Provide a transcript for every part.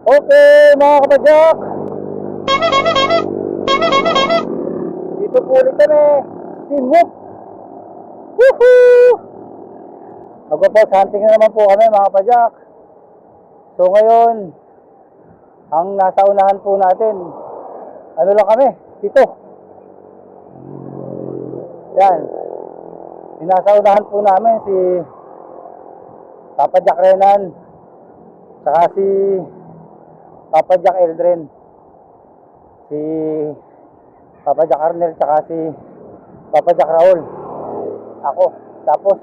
Okay, mga kapadyak, dito po ulit kami, teamwork. Woohoo! Magpa-pulse hunting na naman po kami, mga kapadyak. So ngayon, ang nasa unahan po natin, ano lang kami, dito. Yan, yung nasa unahan po namin si Papa Jack Renan, saka si Papa Jack Eldren, si Papa Jack Arnel, saka si Papa Jack Raul, ako. Tapos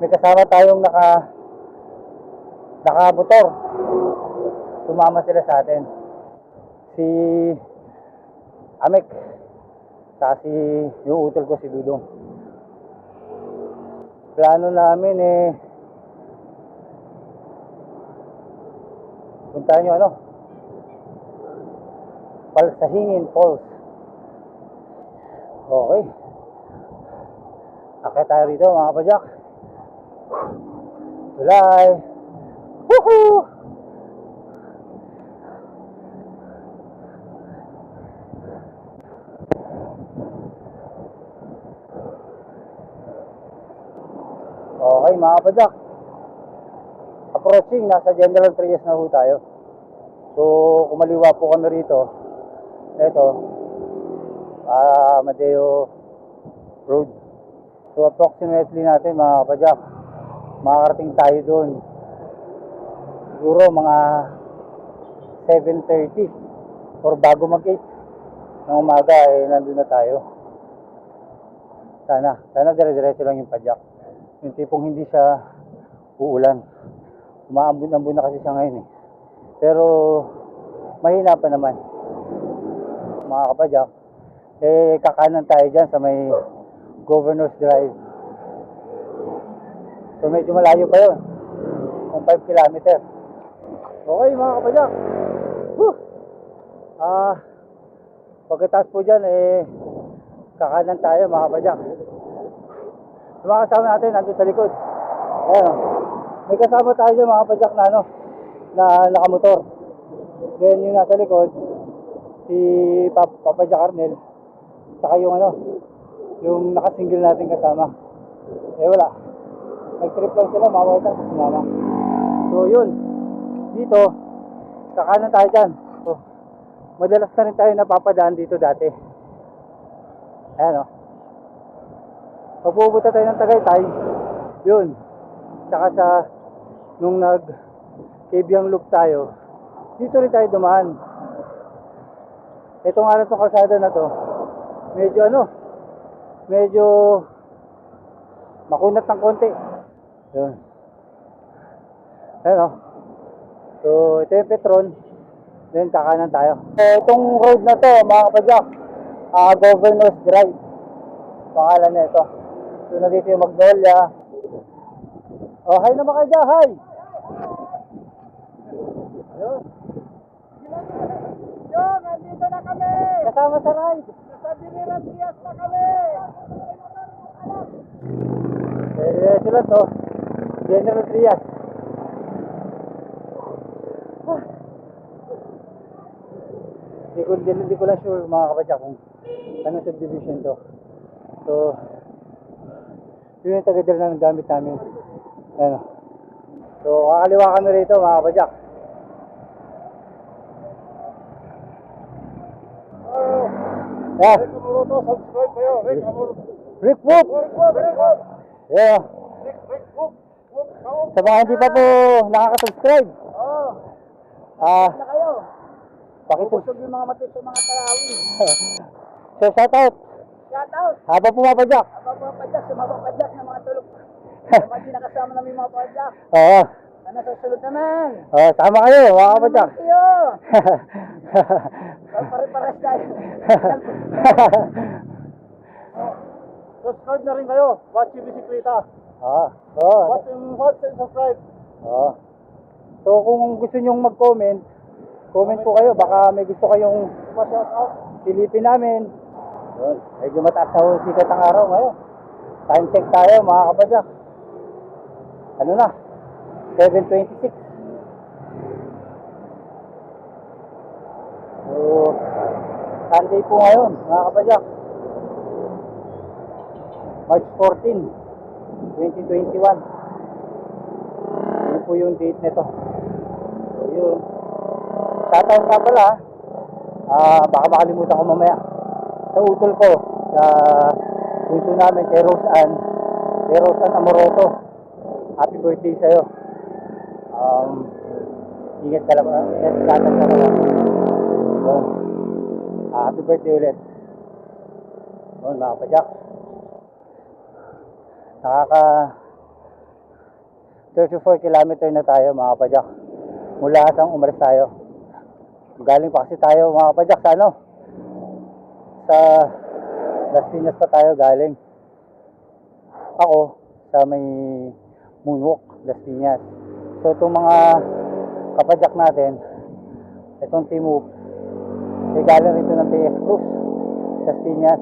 may kasama tayong naka-motor. Sumama sila sa atin, si Amek, saka si yung utol ko, si Dudong. Plano namin puntahan nyo Palsahingin Falls. Okay, akit tayo rito, mga kapadyak. Tulay. Woohoo! Okay, mga kapadyak, approaching, nasa General Trias na po tayo. So kumaliwa po kami rito. Ito, Amadeo Road. So approximately natin, mga kapadyak, makakarating tayo doon siguro mga 7:30 or bago mag-8 ng umaga nandun na tayo. Sana dire-diretso lang yung padyak, yung tipong hindi siya uulan. Umaambon-ambon na kasi siya ngayon pero mahina pa naman, mga kapadyak. Kakanan tayo dyan sa may Governor's Drive. So medyo malayo pa yun, kung 5 kilometer. Okay, mga kapadyak, pagkatapos po dyan kakanan tayo, mga kapadyak. Yung mga kasama natin nandun sa likod. Ayan, may kasama tayo dyan, mga kapadyak, na nakamotor. Then yung nasa likod, si Papa Jack Arnel, saka yung nakasingle natin kasama. Wala, nag-trip lang sila, mga kapadyak, sa sumama. So yun, dito kakanan tayo dyan. So madalas na rin tayo napapadaan dito dati. Ayan pagpupunta tayo ng Tagaytay, yun, saka sa nung nag-Kebyang Loop tayo, dito rin tayo dumaan. Itong itong kalsada na to, medyo makunat ng konti. Yun. Ayan so ito yung Petron, then kakanan tayo. Itong road na to, mga kapadyak, Governor's Drive pangalan na ito. So nandito yung Magnolia. Hi naman kayo dyan, hi! Ayun. Yung, nandito na kami! Kasama sa ride! Nasa General Trias na kami! Sila to, General Trias. Hindi ko lang sure, mga kapadyak, kung anong subdivision to. So yun yung tagadal na gamit namin. Ayan. So kakaliwa kami rito, mga kapadyak. Yeah. Rick Amoruto, subscribe kayo. Rick Whoop! Yeah. Rick Whoop! Sa mga hindi pa po nakaka-subscribe, na kayo. Pakisubscribe yung mga mati sa mga tarawin. So shoutout. Haba po, mga padyak. Sa mga padyak na mga tulog. Sa mga hindi nakasama namin mga padyak. Oo. Ano sa sulod naman? Sama kayo, mga padyak. Pare-pares tayo. Subscribe na rin kayo. Watch yung bisikleta. Watch and subscribe. So kung gusto nyong mag-comment, comment po kayo. Baka may gusto kayong silipin namin. Medyo mataas na sikat ang araw ngayon. Time check tayo, mga kapadyak. 7:26. Sunday po ngayon, mga kapadyak. March 14, 2021. Yun po yung date nito. So yun. Shoutout nga pala, baka makalimutan ko mamaya. Sa utol ko, sa puso namin kay Roseanne Amoroto. Happy birthday sa'yo. Ingat ka lang. Happy birthday ulit. Noon mga kapadyak. Nakaka 34 kilometer na tayo mga kapadyak. Mula sang umalis tayo. Galing pa kasi tayo mga kapadyak sa ano? Sa Las Piñas pa tayo galing. Ako sa may Moonwalk, Las Piñas. So itong mga kapadyak natin, itong Timog, galing rito ng TS Cruz, Las Piñas.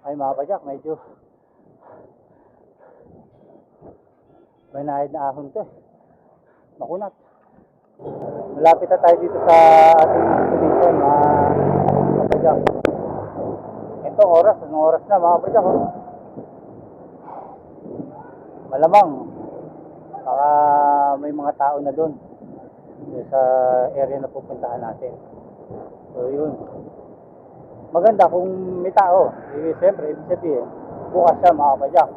Ay mga kapadyak, medyo banayad na ahon to. Makunat. Malapit na tayo dito sa ating exhibition mga kapadyak. Itong oras, anong oras na mga kapadyak? Malamang baka may mga tao na doon sa area na pupuntahan natin. So yun, maganda kung may tao. Siyempre, ibig sabihin bukas siya mga kapadyak.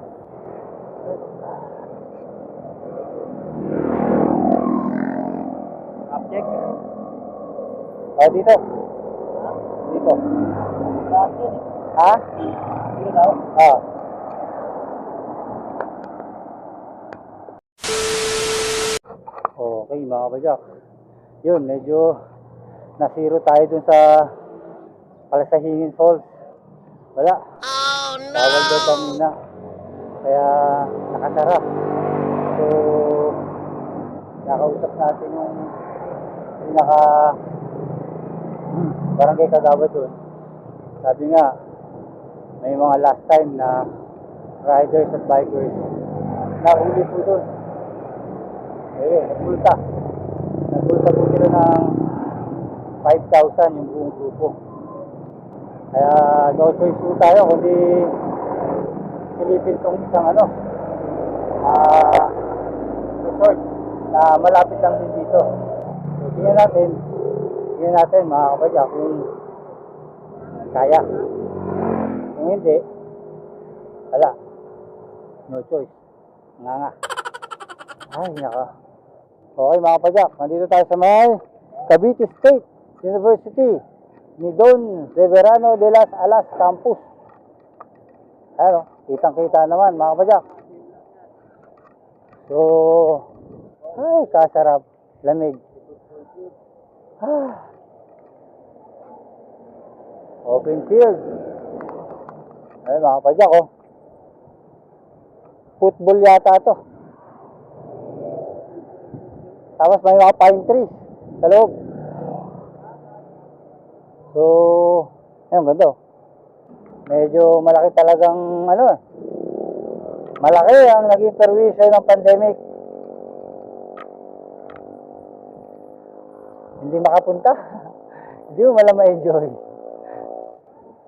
Object. Dito. Dito. Ha? Dito daw? Okay mga kapadyak. Yun, medyo nasiro tayo dun sa Palasahingin Falls. Wala. Oh no! Bawal daw kanina. Kaya nakasarap. So, nakausap natin yung pinaka barangay kagawad dun. Sabi nga, may mga last time na riders at bikers nahuli po dun. Nagmulta. Nagmulta po sila ng 5,000 yung buong grupo. Kaya no choice po tayo kundi silipin tong isang resort na malapit lang din dito. So tingnan natin mga kapadyak kung kaya. Kung hindi, wala. No choice. Nga. Ay, naka. Okay mga kapadyak, nandito tayo sa may Cavite State University ni Don Severano de las Alas Campus. Ayan, kitang-kita naman mga kapadyak. So, ay, kasarap. Lamig. Open field. Ayan mga kapadyak, oh. Football yata to. Tapos may mga pine trees sa loob. So, ayun, ganda. Medyo malaki talagang malaki ang naging perwisyo ng pandemic. Hindi makapunta. Hindi mo malam ma-enjoy.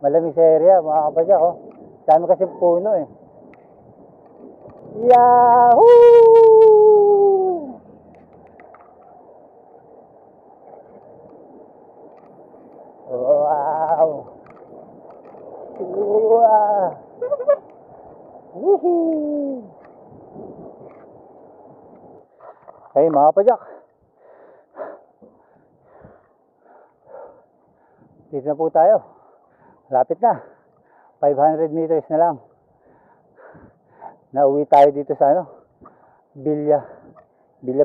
Malamig sa area, mga kapadyak, oh. Dami kasi puno eh. Yahoo! Wow! Wow! Wihee! Okay mga kapadyak, dito na po tayo. Lapit na. 500 meters na lang. Nauwi tayo dito sa Villa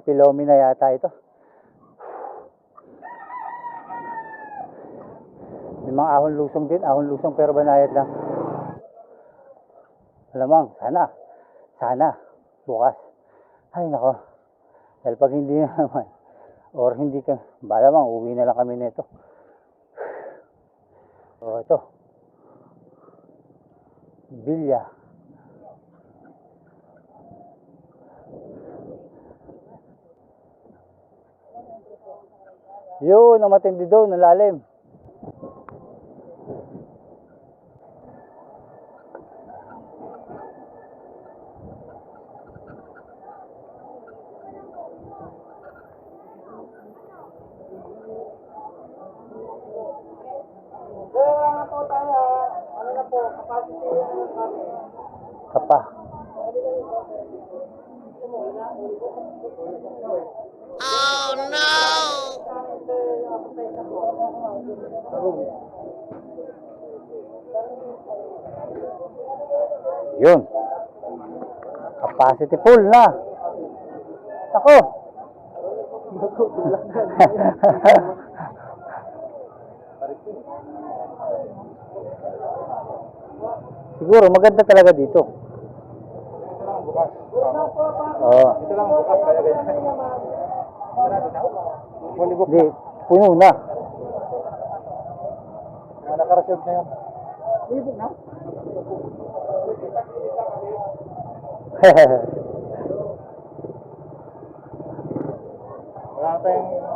Pilomina yata ito. May mga ahon lusong din, pero banayad lang. Alamang, sana, bukas. Ay nako, dahil pag hindi naman, or hindi ka, malamang, uwi na lang kami nito. So ito, Villa. Yun, ang matindi doon, ang lalim. Kapa. Yun. Capacity full na. Ako. Siguro maganda talaga dito. Oo. Ito lang bukas kaya ganyan. Hindi, puno na. Naka-reserve na yun. Libog na?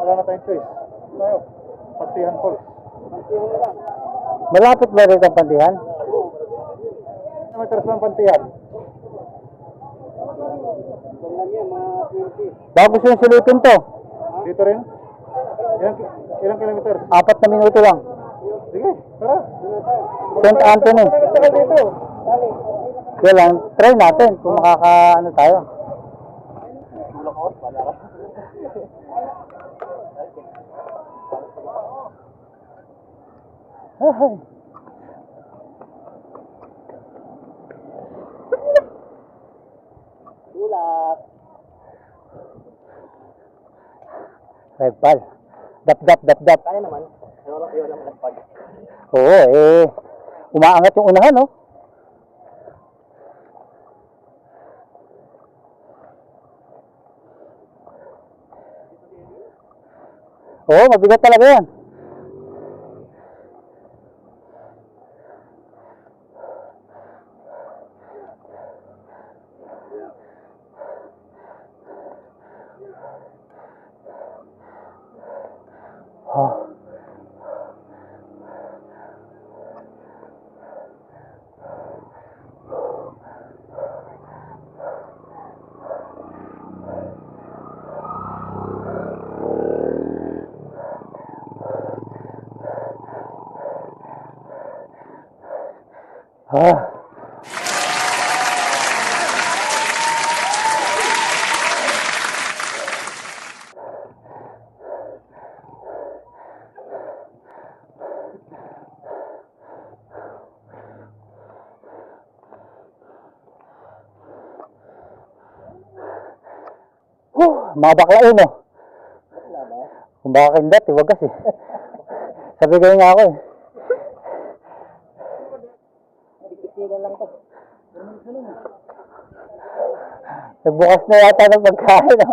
Wala na tayong choice. Tayo. Pantihan Falls. Pantihan na lang. Malapit ba rin ang Pantihan? May teras ng Pantihan. Bago siya sulutin to. Dito rin? Ilang kilometers? 4 na minuto lang. Sige, tara. St. Anthony. Tagal dito. Kaya lang, try natin kung makaka-ano tayo. Ay. Tulak. Repal. Dap. Kaya naman. Ano yun ang laspag? Oo, umaangat yung unahan, no? Oo, mabigat talaga yan. Oh. Ah. Mga bakla yun, no? Kung baka kindat, wagas eh. Sabi ko nga ako eh. Lang to. Nagbukas na yata ng pagkain, no?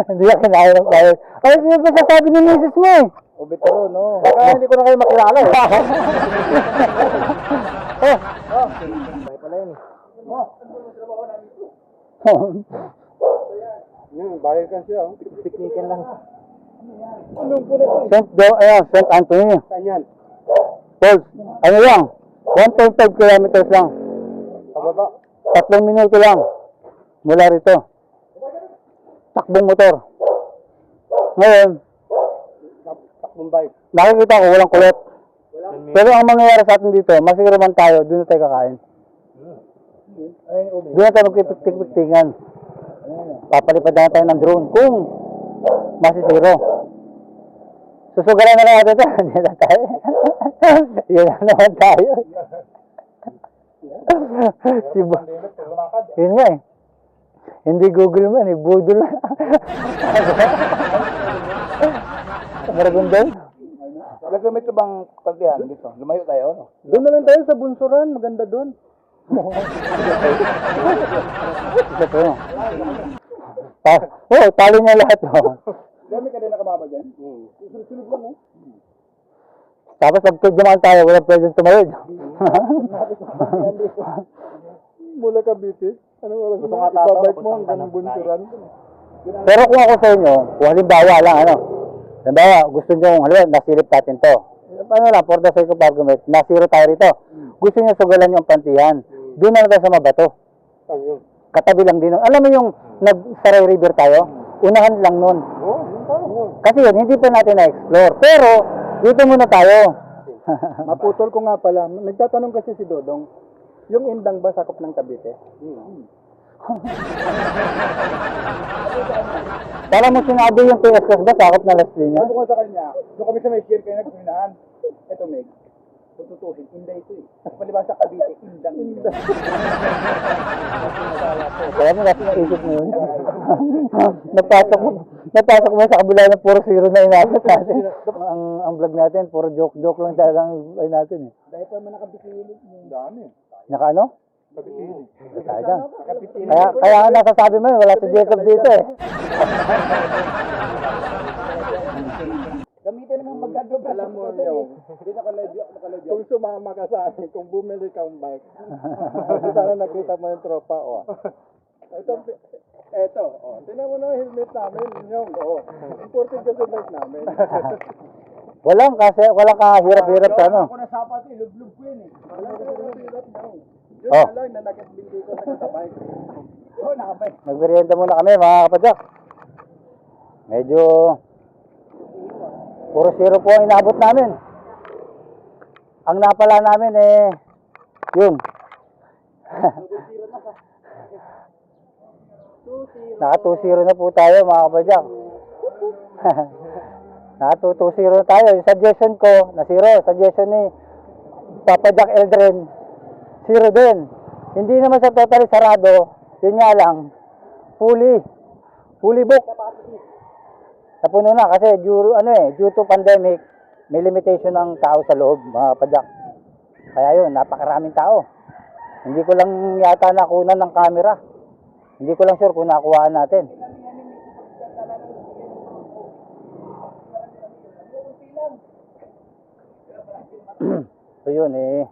Hindi ako kinain ng pagkain. Ay, sino ba sasabi ng misis mo eh? Obitero, no? Baka hindi ko na kayo makilala eh. Ay pala yun. Bayad ka siya, oh. Piknikin lang. Anong po na ito? St. Anthony. Saan yan? Falls. Ano lang? 1.5 kilometers lang. Pababa. 3 minuto lang. Mula rito. Takbong motor. Ngayon, Takbong bike. nakikita ko walang kulot. Pero ang mangyayari sa atin dito, masiraman tayo, doon na tayo kakain. Doon na tayo magpipiktik-piktingan. Papalipad na tayo ng drone kung masisiro. Susugaran na lang natin ito. Hindi na tayo. Yan na naman tayo. Yun nga eh. Hindi Google man eh. Budol. Maragundol. Ilang kilometro bang Pantihan dito? Lumayo tayo, no? Doon na lang tayo sa Bunsuran, maganda doon. Ito. Talo niya lahat. Oh. Dami ka din nakababa dyan? Sunod lang, eh. Tapos pag-tudyaman tayo, walang pwedeng tumayod. Mula Cavite. Anong oras Gusto na? nga tataw, Ibabike mo papuntang hanggang Tanang Bunsuran. Pero kung ako sa inyo, kung halimbawa lang, halimbawa, gusto nyo, halimbawa, nasilip natin to. Paano lang, for the sake of argument, nasiro tayo rito. Gusto nyo sugalan yung Pantihan. Doon na tayo sa Mabato. Saan yun? Katabi lang din. Alam mo yung nag-Saray River tayo? Unahan lang nun. Kasi yun, hindi pa natin na-explore. Pero, dito muna tayo. Maputol ko nga pala. Nagtatanong kasi si Dodong, yung Indang ba sakop ng Cavite? Para mo sinabi yung PSS ba, sakop na Las Piñas? Sabi ko sa kanya, doon kami sa may share kayo nagsunahan. Ito, Meg. Tututuhin, Inday ito eh. Palibas sa Cavite, Indang. Kaya mo nasa isip mo yun. napasok mo sa kabila ng puro zero na inabot natin. ang vlog natin, puro joke lang talagang ay natin eh. Dahil pa man nakabitilit mo. Dami. Naka ano? Kabitilit. Tayo dyan. Kaya nga nasasabi mo yun, wala si Jacob dito eh. Gamitin naman magkano ba? Alam mo yun. Hindi nakalive yun. Kung sumama ka sa akin, kung bumili ka ng bike, sana nakita mo yung tropa, o. Ito, o. Tinan mo na yung helmet namin, yung, o. Imported ka sa bike namin. Walang kahirap-hirap sa ano. Ako na sapat eh, lub-lub ko yun eh. Walang kahirap-hirap na. Yun Oh. na lang, na nakatbindi ko sa nakabike. Oo, nakabike. Nagmerienda muna kami mga kapadyak. Medyo puro zero po ang inabot namin. Ang napala namin eh yun. Naka 2-0 na po tayo mga kapadyak. Naka 2-0 na tayo. Yung suggestion ko na 0. Suggestion ni Papa Jack Eldren 0 din. Hindi naman sa totally sarado. Yun nga lang. Fully book. Napuno na kasi due to pandemic, may limitation ng tao sa loob, mga kapadyak. Kaya yun, napakaraming tao. Hindi ko lang yata nakunan ng camera. Hindi ko lang sure kung nakuhaan natin. So yun eh.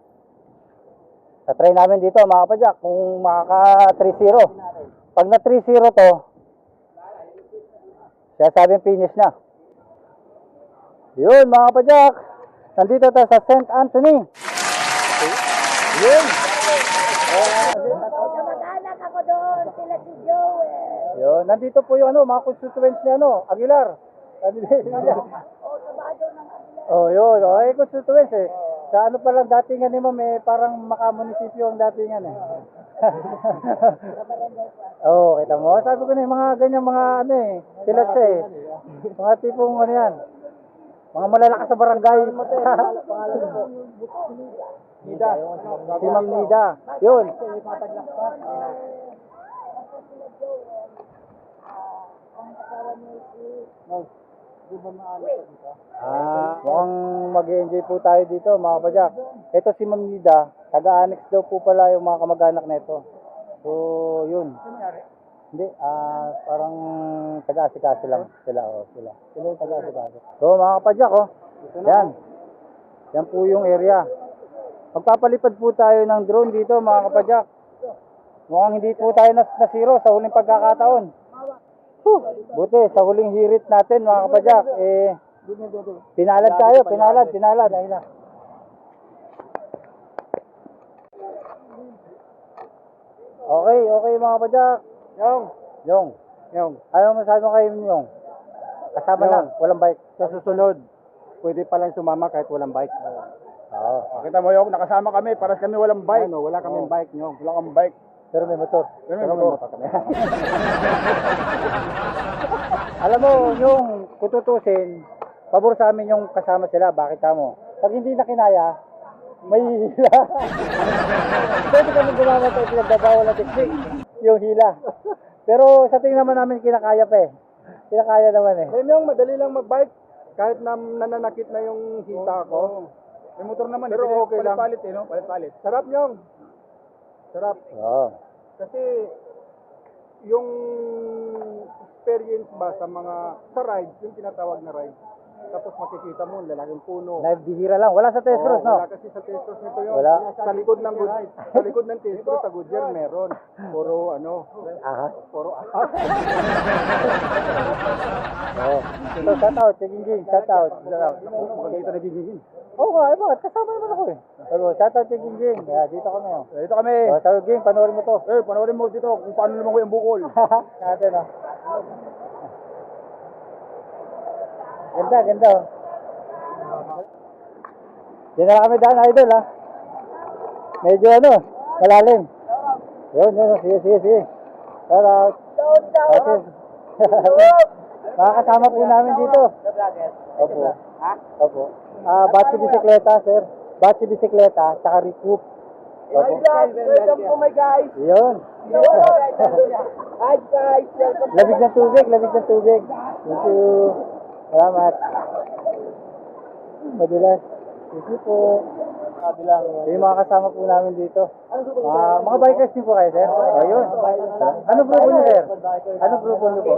Sa-try namin dito mga kapadyak kung makaka 3-0. Pag na 3-0 to, siya sabing finish na. Yun mga kapadyak. Nandito tayo sa St. Anthony. Yun. Kamag-anak ako doon, sila si Joel. Yun. Nandito po yung mga constituents niya Aguilar. Trabaho ng Aguilar. Oh, yun. Oh, constituents eh. Sa pa lang datingan ni Ma'am parang makamunisipyo ang datingan eh. Oh, kita mo. Sabi ko na yung mga ganyan mga silat siya eh. Mga tipong yan. Mga malalakas sa barangay. Nida. Si Ma'am Nida. Yun. Ang asawa niya si... Mukhang mag-enjoy po tayo dito mga kapadyak. Ito si Ma'am Nida, taga-annex daw po pala yung mga kamag-anak nito. So, yun. Hindi, parang taga-asikaso lang sila. Sila yung taga-asikaso. So, mga kapadyak, yan. Yan po yung area. Magpapalipad po tayo ng drone dito mga kapadyak. Mukhang hindi po tayo nasiro sa huling pagkakataon. Buti, sa huling hirit natin mga kapadyak, pinalad tayo, pinalad. Okay mga kapadyak. Yung. Ayaw masabi mo kayo yung. Kasama lang, walang bike. Sa susunod, pwede palang sumama kahit walang bike. Oo. Kita mo yung nakasama kami, paras kami walang bike. Ano, wala kaming bike nyo. Wala kaming bike. Pero may motor. Pero may motor kami. Alam mo, yung kututusin, pabor sa amin yung kasama sila. Bakit mo? Pag hindi na kinaya, may hila. Pwede kami gumamit tayo pinagbabawal na teknik. Yung hila. Pero sa tingin naman namin kinakaya pa eh. Kinakaya naman eh. Yung madali lang magbike. Kahit na nananakit na yung hita ko. May motor naman. Pero okay lang. Palit no? Palit. Sarap yung. Sarap. Oo. Kasi yung experience ba sa ride, yung tinatawag na ride, tapos makikita mo, lalaking puno. Nagbihira lang. Wala sa Testros, no? Wala kasi sa Testros nito yun. Wala. Sa likod ng Testros, sa Goodyear, meron. Puro Ahas. puro ahas. Oo. So, shout out, Cheginging. Shout out. Makikita na gigingin. Oo nga, bakit? Kasama naman ako eh. So, shout out, Cheginging. Yeah, dito kami. Dito kami. So, sabi Ging, panoorin mo to. Panoorin mo dito kung paano naman ko yung bukol. Natin, Ganda, ganda. Oh. Diyan na kami daan, idol, ha? Medyo ano, malalim. Yun, yun. Sige, sige, sige. Shout out. Okay. Mga kasama po namin dito. Opo. Opo. Batsi bisikleta, sir. Batsi bisikleta, saka recoup. Opo. Welcome po my guys. Yun. Hi guys, welcome. Labig ng tubig, labig ng tubig. Thank you. Salamat. Madulas. Thank you po. Kabilang. Yung mga kasama po namin dito. Mga bikers din po kayo, sir? O, yun. Ano grupo niyo, sir? Ano grupo niyo po?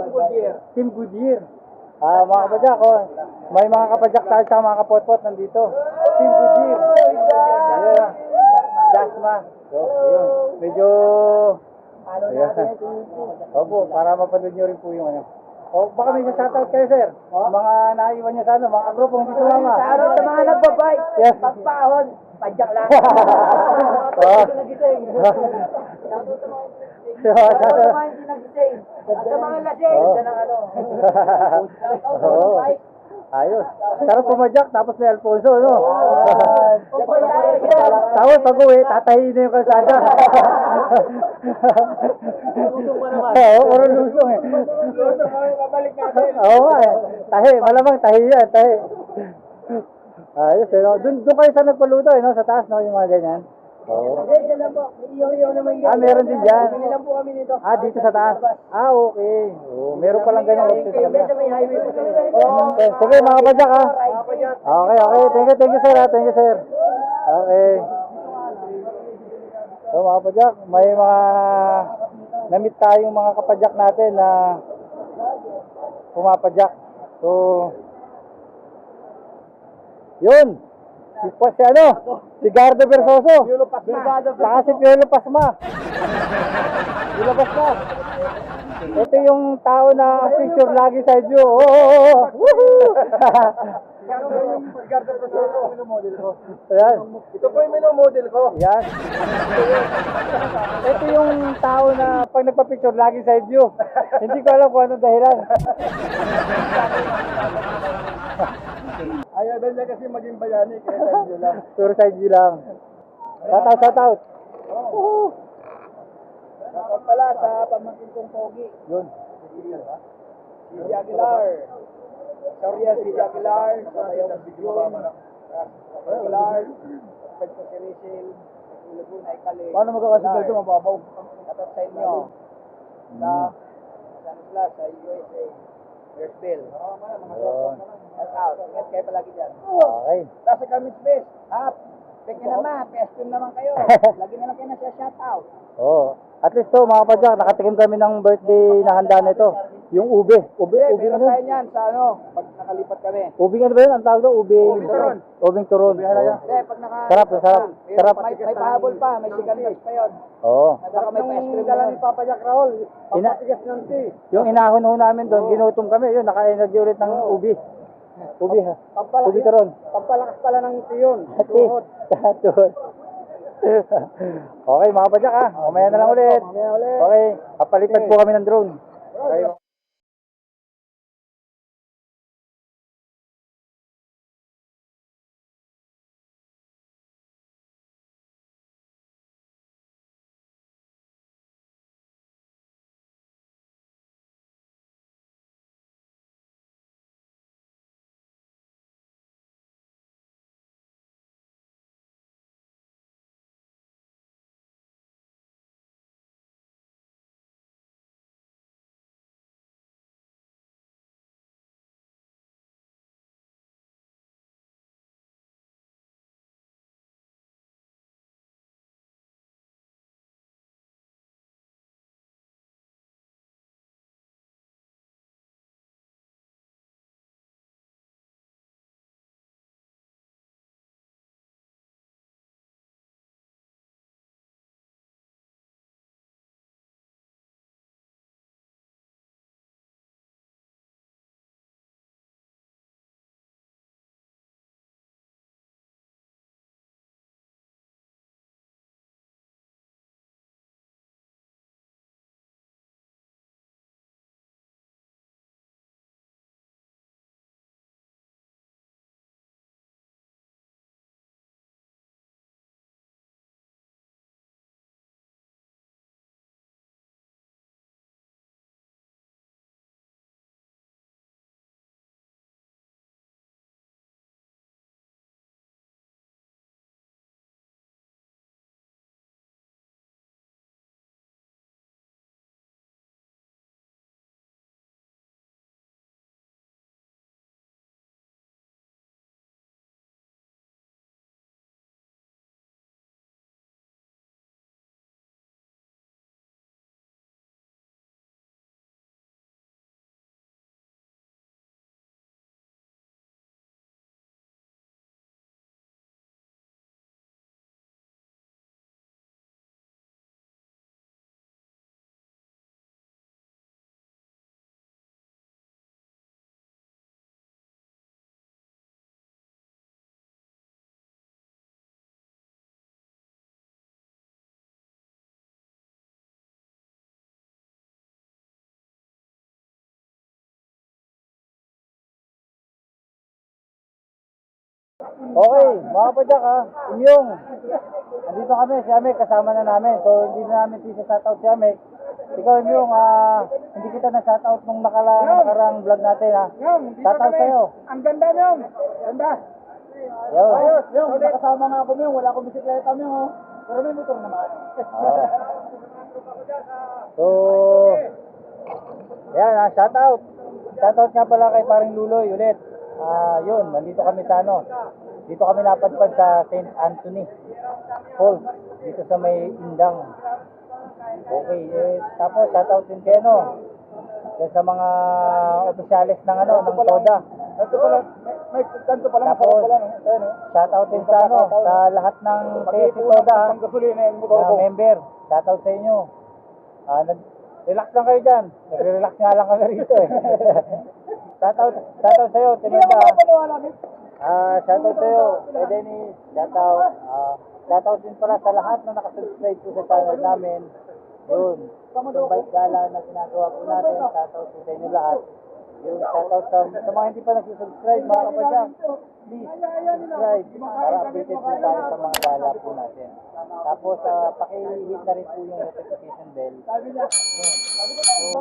Team Goodyear. Mga kapadyak, may mga kapadyak tayo sa mga kapotpot nandito. Team Goodyear. Ayan. Dasma. So, yun. Medyo... Ayan. Opo, para mapanood nyo rin po yung ano. O, baka may shoutout kayo, sir. Mga naiwan niya sa ano, mga grupong hindi sumama. Shoutout sa mga nagbabike. Yes. Pagpahon, padyak lang. Oo. Shoutout sa mga hindi nagising. At sa mga lasing. Oo. Diyan ang ano. Shoutout sa Oo. mga bike. Ayos. Sarap pumadyak, tapos may Alfonso, no? Diyan tayo. Tapos pag-uwi, tatahiin na yung kalsada. Oo, puro lusong eh. Babalik natin. Oo nga eh. Tahi, malamang tahi yan, tahi. Ayos eh, no? Doon kayo sa nagpaluto eh, no? Sa taas, no? Yung mga ganyan. Oo. Diyan lang po. May iyo-iyo naman yan. Meron din dyan. Bumili lang po kami nito. Dito sa taas. Okay. Oo, meron palang ganyan option sa Medyo kanila. may highway po sa Okay. Sige, mga padyak ha. Okay, okay. Thank you sir ha. Thank you sir. Okay. So mga padyak, may mga na-meet tayong mga kapadyak natin na pumapadyak. So, yun. Si ano? Si Gardo Versoso. Saka si Piolo Pasma. Piolo Pasma. Ito yung tao na picture lagi sa inyo. Oh! Woohoo! Ayan. Ito po yung minomodel ko. Yan. Ito yung tao na pag nagpa-picture lagi sa inyo. Hindi ko alam kung anong dahilan. Ayaw daw niya kasi maging bayani, kaya sa inyo lang. Puro sa inyo lang. Shout out. Dapat pala sa pamangkin kong pogi. Yun. Si Aguilar. Sorry si Aguilar. Sa mayong video. Aguilar. Pwede ko si Rizal. Nagulog na ikali. Paano magkakasigil ito? Mababaw. Dapat sa inyo. Sa sila sa USA. There's Bill. Yun. Shout out. Ingat kayo palagi dyan. Okay. Tapos sa Kamis Fest. Peke naman. PSP naman kayo. Lagi na lang kayo na siya shout out. Oo. At least to, mga padyak, nakatikim kami ng birthday na handa nito. Yung ube. Ube Meron ano? tayo niyan sa pag nakalipat kami. Ubing ano ba yun? Ang tawag doon? Ubing turon. Ubing turon. Hindi, pag Sarap, sarap. Sarap. May pahabol pa, may sigandas pa yun. Oo. Baka may pa-ice cream na yun. Papa Jack Raul. Yung inahon ho namin doon, ginutom kami. Yun, naka-energy ulit ng ubi. Ubi ha. Ubi turon. Pampalakas pala ng tiyon. Tuhod. Okay, mga padyak ha. Mamaya na lang ulit. Okay, papalipat po kami ng drone. Okay. Okay, mga kapadyak ha, Imyong. Nandito kami, si Amek, kasama na namin. So, hindi na namin shoutout si Amek. Ikaw, Imyong, hindi kita na-shoutout nung nakarang vlog natin ha. Shoutout sa'yo. Ang ganda nyo. Ganda. Yun. Ayos. Yung nakasama nga ako yung wala akong bisikleta mo. Pero may motor naman. Oo. So, yan ha, shoutout. Shoutout nga pala kay paring Luloy ulit. Yun, nandito kami sa ano. Dito kami napadpad sa St. Anthony Falls. Dito sa may Indang. Okay, tapos shoutout din kay ano. Yan sa mga opisyalis ng ano, ng TODA. Ito pala, may kanto pala. Tapos, masarap pala, no? Ayun, no? shoutout din sa ano, sa lahat ng PSC TODA ha. Pang gasolina yung motor ko. Member, shoutout sa inyo. Relax lang kayo dyan. Nagre-relax nga lang kami rito eh. shoutout sa'yo, Hindi ako Timenda. mapaniwala, Mick. Shoutout sa'yo, kay Dennis. Shoutout. Shoutout din pala sa lahat na nakasubscribe po sa channel namin. Yun. Yung bike gala na ginagawa po natin. Shoutout po sa inyo lahat. Yung shoutout sa mga hindi pa nagsusubscribe, mga kapadyak. Please, subscribe para updated po tayo sa mga gala po natin. Tapos, paki-hit na rin po yung notification bell. Yun. So,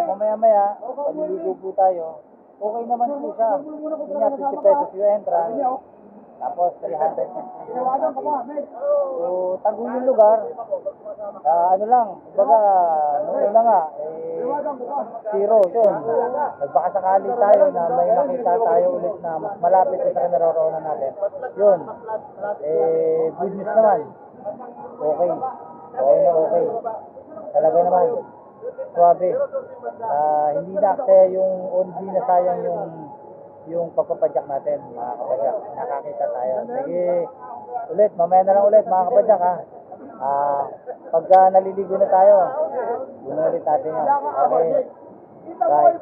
mamaya-maya, paliligo po tayo. Okay naman po siya. Yun nga, 50 pesos yung entrance. Tapos, 350 yung parking. So, tago yung lugar. Ano lang, baga, nung una nga, zero. Yun. Nagpakasakali tayo na may makita tayo ulit na mas malapit sa kinaroroonan natin. Yun. Good news naman. Okay. Okay na okay. Talaga naman. Suwabe. Hindi na aksaya hindi na sayang yung pagpapadyak natin, mga kapadyak. Nakakita tayo. Sige, ulit, mamaya na lang ulit, mga kapadyak ha. Pagka naliligo na tayo, ulit natin yan. Okay. Bye.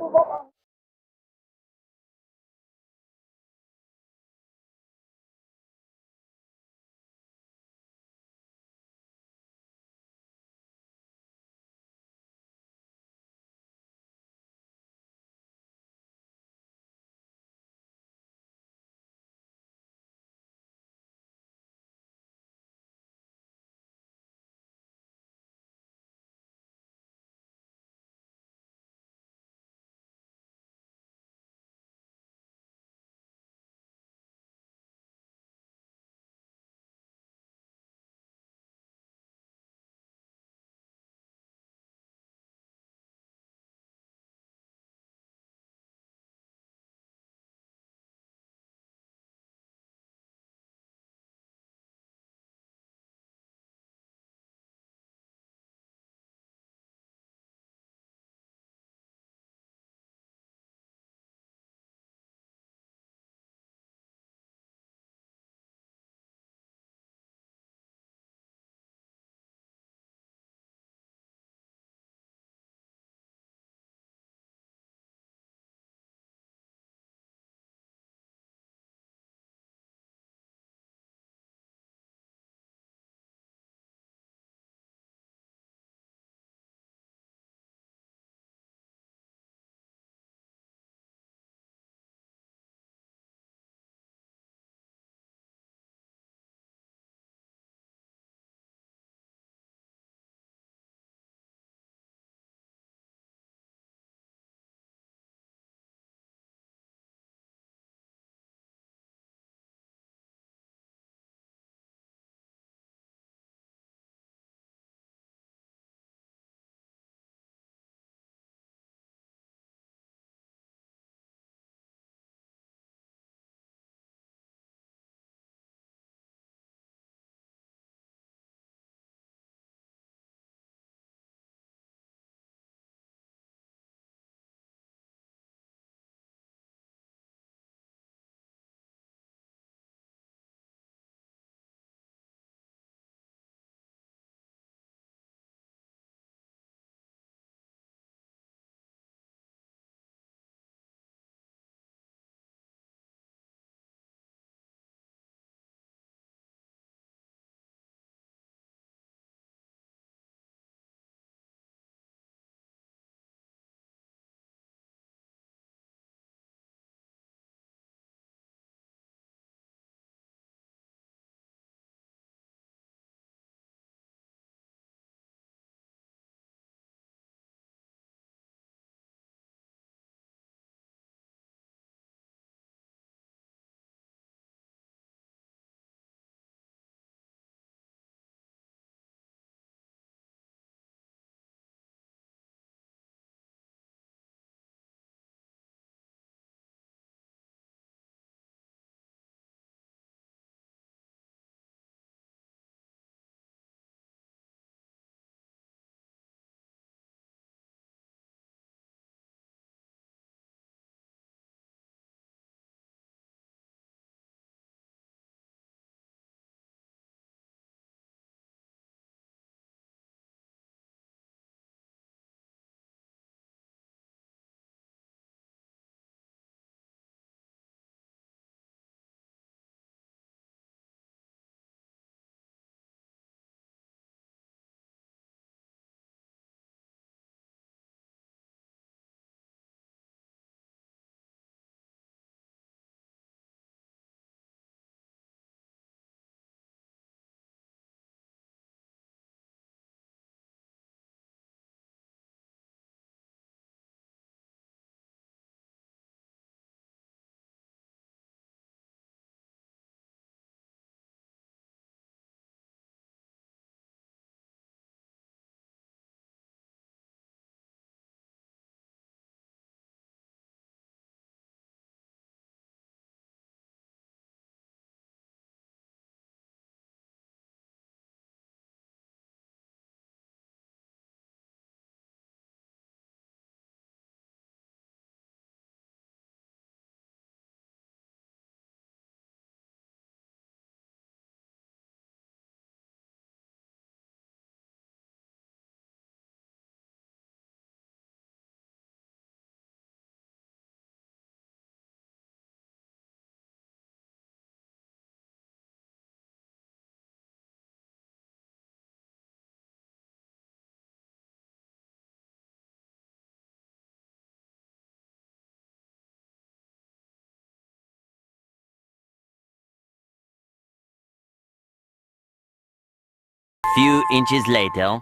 few inches later.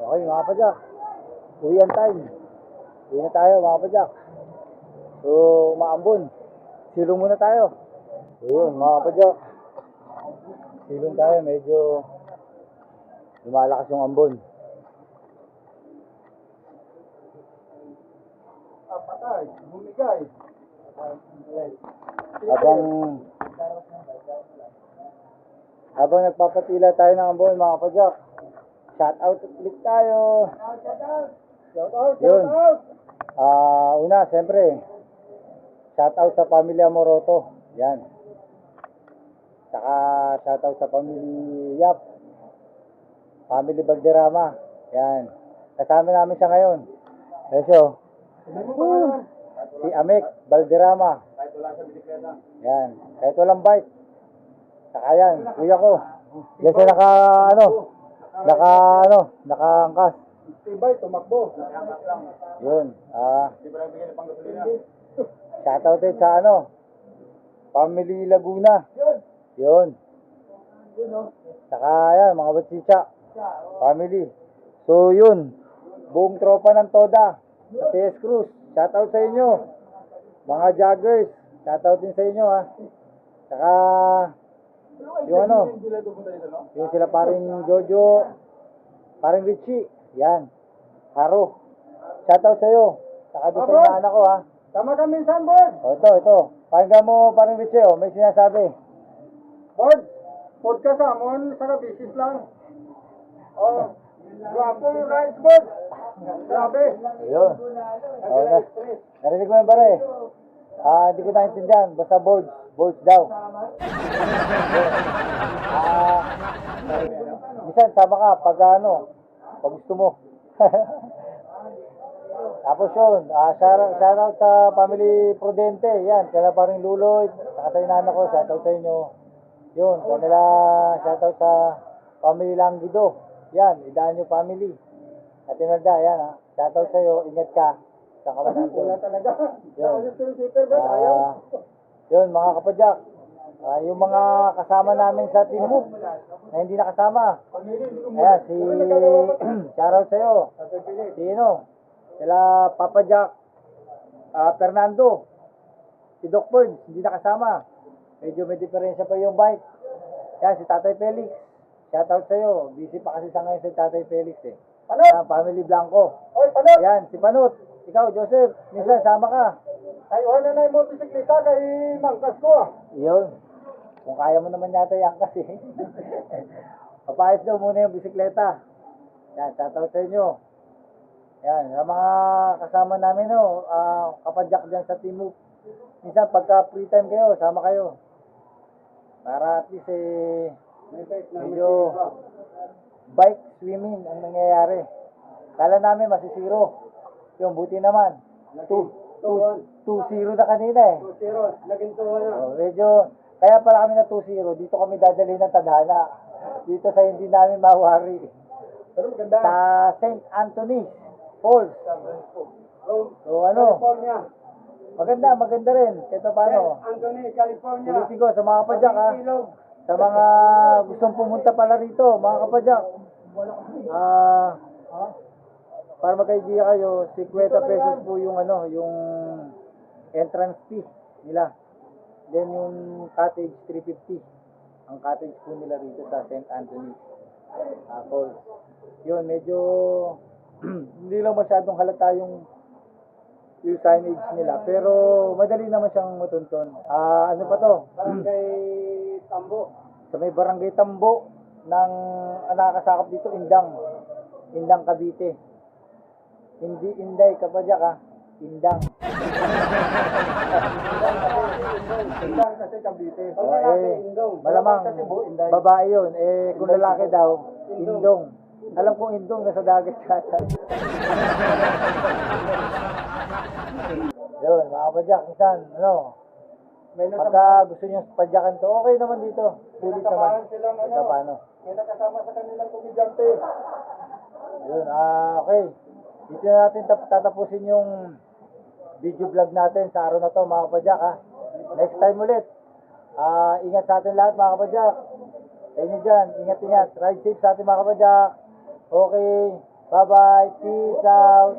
Okay mga kapadyak, uwian time. Uwi na tayo mga kapadyak. So maambon, silong muna tayo. So yun mga kapadyak, silong tayo, medyo lumalakas yung ambon. Patay, bumigay. Habang nagpapatila tayo ng ambon mga kapadyak, shout out ulit tayo. Shout out, Yun. shout out. Una, siyempre, shout out sa pamilya Moroto. Yan. Saka shout out sa family Yap. Family Valderrama. Yan. Kasama namin siya ngayon. Resyo. Si Amek Valderrama. Yan. Kahit walang bike. Saka yan, kuya ko. Yan siya nakaangkas. Tibay, tumakbo. Yun. Shoutout din sa Family Laguna. Yun. Saka yan, mga batsitsa. Family. So yun, buong tropa ng Toda sa TS Cruz. Shoutout sa inyo. Mga joggers, shoutout din sa inyo ha. Saka yung yung sila paring Jojo, paring Richie. Yan. Haro. Shoutout sa iyo. Saka doon sa mga anak ko ha. Tama kami, Sunboard. Ito. Pakinggan mo paring Richie may sinasabi. Board, podcast amon, saka business lang. Oh, guwapong rice board. Grabe. Ayun. Narinig mo yung pare. Hindi ko naintindihan. Basta boards. Boards daw. Minsan, sama ka pag pag gusto mo. Tapos yun, shout out sa family Prudente. Yan, kaya paring Luloy. Saka sa inana ko, shout out sa inyo. Yun, kanila shout out sa family Langgido. Yan, idaan nyo family. At Imelda, yan ha. Shout out sa iyo, ingat ka. Sa kawasan ko. Wala talaga. Yun. Ayaw. Yun, mga kapadyak. Yung mga kasama namin sa Team Move na hindi nakasama. Ayan, si shoutout sa'yo. Sila Papa Jack, Fernando, si Doc Bird, hindi nakasama. Medyo may diferensya pa yung bike. Ayan, si Tatay Felix. Shoutout sa'yo. Busy pa kasi sa ngayon si Tatay Felix eh. Ayan, Family Blanco. Oy, Panot. Ayan, si Panot. Ikaw, Joseph, minsan sama ka. Ay, wala na yung bisikleta kay Mangkas ko. Yun. Kung kaya mo naman yata yan kasi. Papayos daw muna yung bisikleta. Yan, shoutout sa inyo. Yan, sa mga kasama namin, kapadyak dyan sa Team Move. Minsan, pagka free time kayo, sama kayo. Para at least, medyo bike swimming ang nangyayari. Kala namin masisiro. Yung buti naman. 2-0 na kanina eh. 2-0, naging 2 na. Medyo, kaya pala kami na 2-0, dito kami dadalhin ng tadhana. Dito sa hindi namin mawari. Pero maganda. Sa St. Anthony Falls. So California. maganda rin. Kahit paano. Anthony, California. Ulitin ko sa mga kapadyak ha. Sa mga gustong pumunta pala rito, mga kapadyak. Para magka-idea kayo, 50 pesos po yung yung entrance fee nila. Then yung cottage 350. Ang cottage po nila rito sa St. Anthony Falls. Yun, medyo hindi lang masyadong halata yung signage nila, pero madali naman siyang matunton. Ano pa to? Barangay Tambo. Sa may Barangay Tambo ng nakakasakop dito, Indang Cavite. Hindi Inday Kapadyak ha. Indang. Indang kasi Cavite. Malamang babae yun. Kung lalaki daw, Indong. Alam kong Indong nasa dagat yata. Yun, mga kapadyak, minsan, pagka gusto nyo padyakan to, okay naman dito. Sulit naman. Ito paano. May nakasama sa kanilang komedyante. Yun, okay. Dito na natin tatapusin yung video vlog natin sa araw na to, mga kapadyak ha. Next time ulit. Ingat sa atin lahat, mga kapadyak. Sa inyo dyan, ingat-ingat. Ride safe sa ating mga kapadyak. Okay, bye-bye. Peace out.